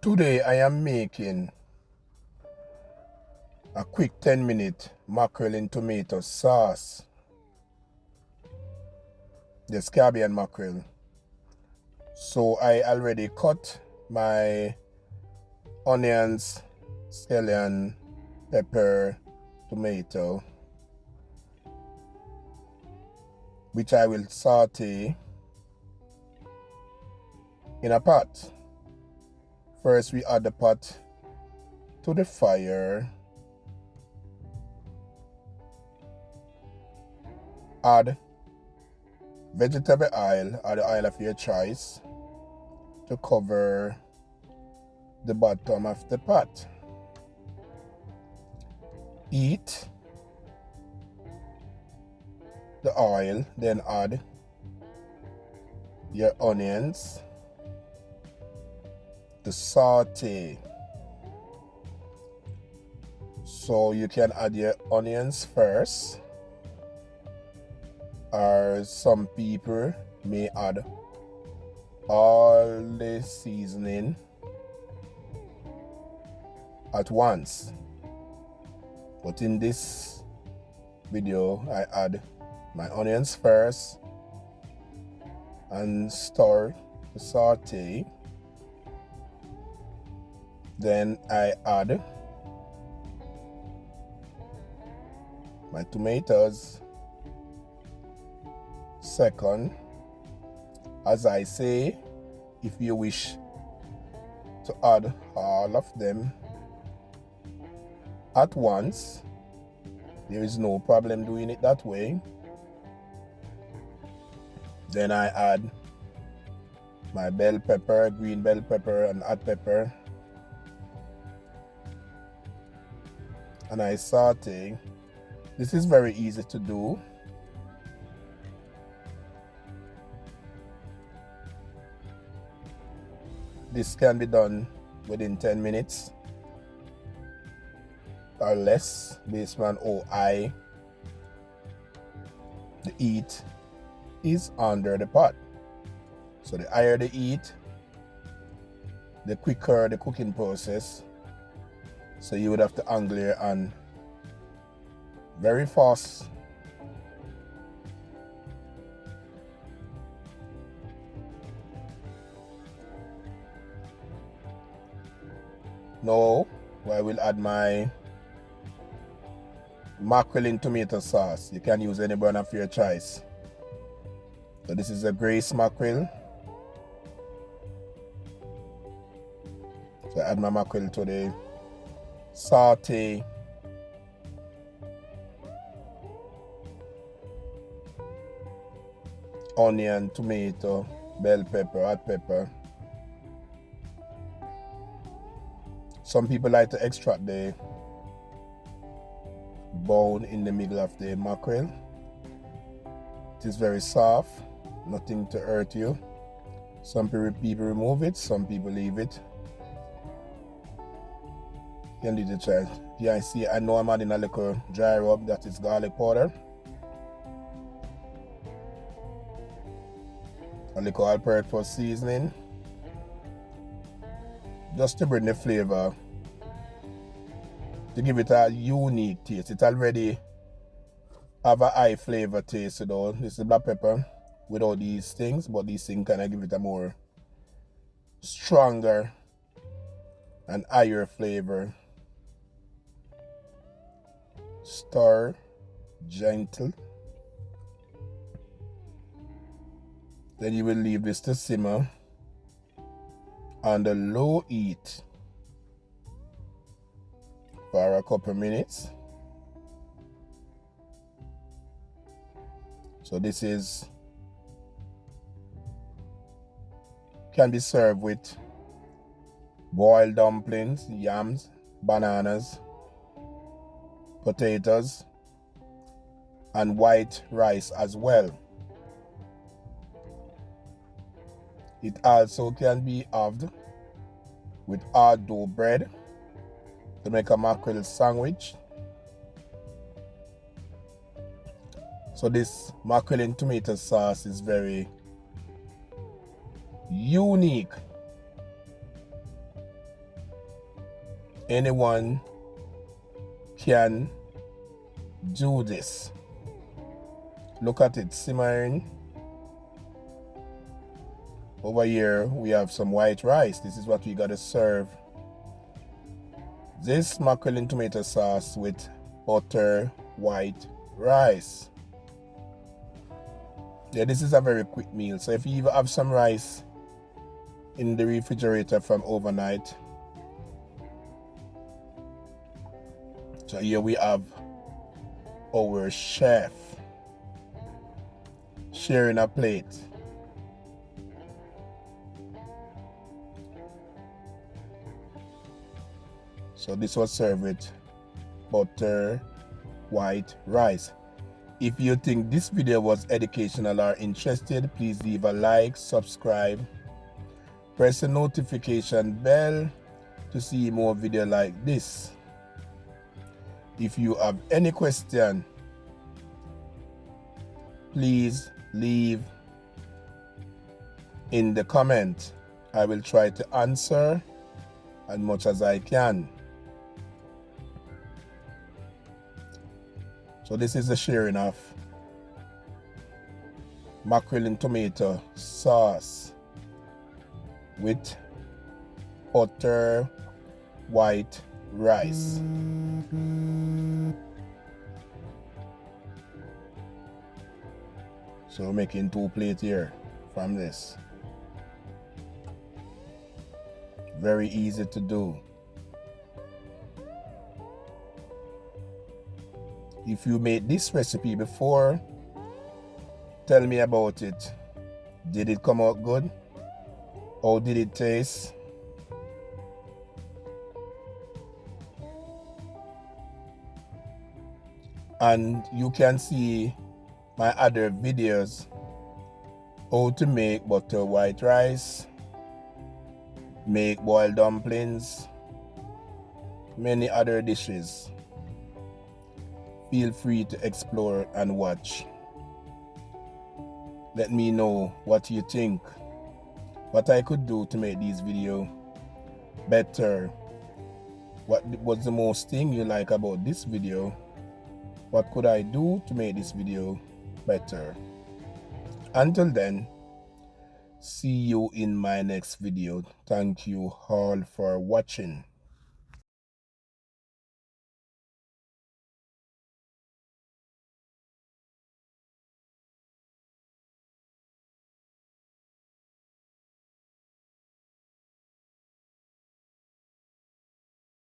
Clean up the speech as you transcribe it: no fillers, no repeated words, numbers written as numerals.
Today I am making a quick 10-minute mackerel in tomato sauce. The Caribbean mackerel. So I already cut my onions, scallion, pepper, tomato, which I will saute in a pot. First we add the pot to the fire. Add vegetable oil or the oil of your choice to cover the bottom of the pot. Heat the oil, then add your onions to saute. So you can add your onions first, or some people may add all the seasoning at once, but in this video I add my onions first and stir the saute. Then I add my tomatoes second. As I say, if you wish to add all of them at once, there is no problem doing it that way. Then I add my bell pepper, green bell pepper and hot pepper, and I saute. This is very easy to do. This can be done within 10 minutes or less based on how high the heat is under the pot. So the higher the heat, the quicker the cooking process. So you would have to angle your hand very fast. Now I will add my mackerel in tomato sauce. You can use any brand of your choice. So this is a Grace mackerel. So I add my mackerel to the saute. Onion, tomato, bell pepper, hot pepper. Some people like to extract the bone in the middle of the mackerel. It is very soft, nothing to hurt you. Some people remove it, some people leave it. You can do the try. Yeah, I see, I know I'm adding a little dry rub, that is garlic powder. A little all-purpose seasoning, just to bring the flavor, to give it a unique taste. It already have a high flavor taste, you know. This is black pepper without these things, but these things kind of give it a more stronger and higher flavor. Stir gentle. Then you will leave this to simmer on the low heat for a couple minutes. So this is can be served with boiled dumplings, yams, bananas, potatoes, and white rice as well. It also can be served with hard dough bread to make a mackerel sandwich. So this mackerel in tomato sauce is very unique. Anyone can do this. Look at it simmering. Over here we have some white rice. This is what we gotta serve. This mackerel in tomato sauce with butter white rice. Yeah, this is a very quick meal. So if you even have some rice in the refrigerator from overnight. So here we have our chef sharing a plate. So this was served with butter white rice. If you think this video was educational or interested, please leave a like, subscribe, press the notification bell to see more videos like this. If you have any question, please leave in the comment. I will try to answer as much as I can. So this is the sharing of mackerel in tomato sauce with butter white rice. So making 2 plates here from this. Very easy to do. If you made this recipe before, tell me about it. Did it come out good? How did it taste? And you can see my other videos, how to make butter white rice, make boiled dumplings, many other dishes. Feel free to explore and watch. Let me know what you think, what I could do to make this video better. What was the most thing you like about this video? What could I do to make this video better? Until then, see you in my next video. Thank you all for watching.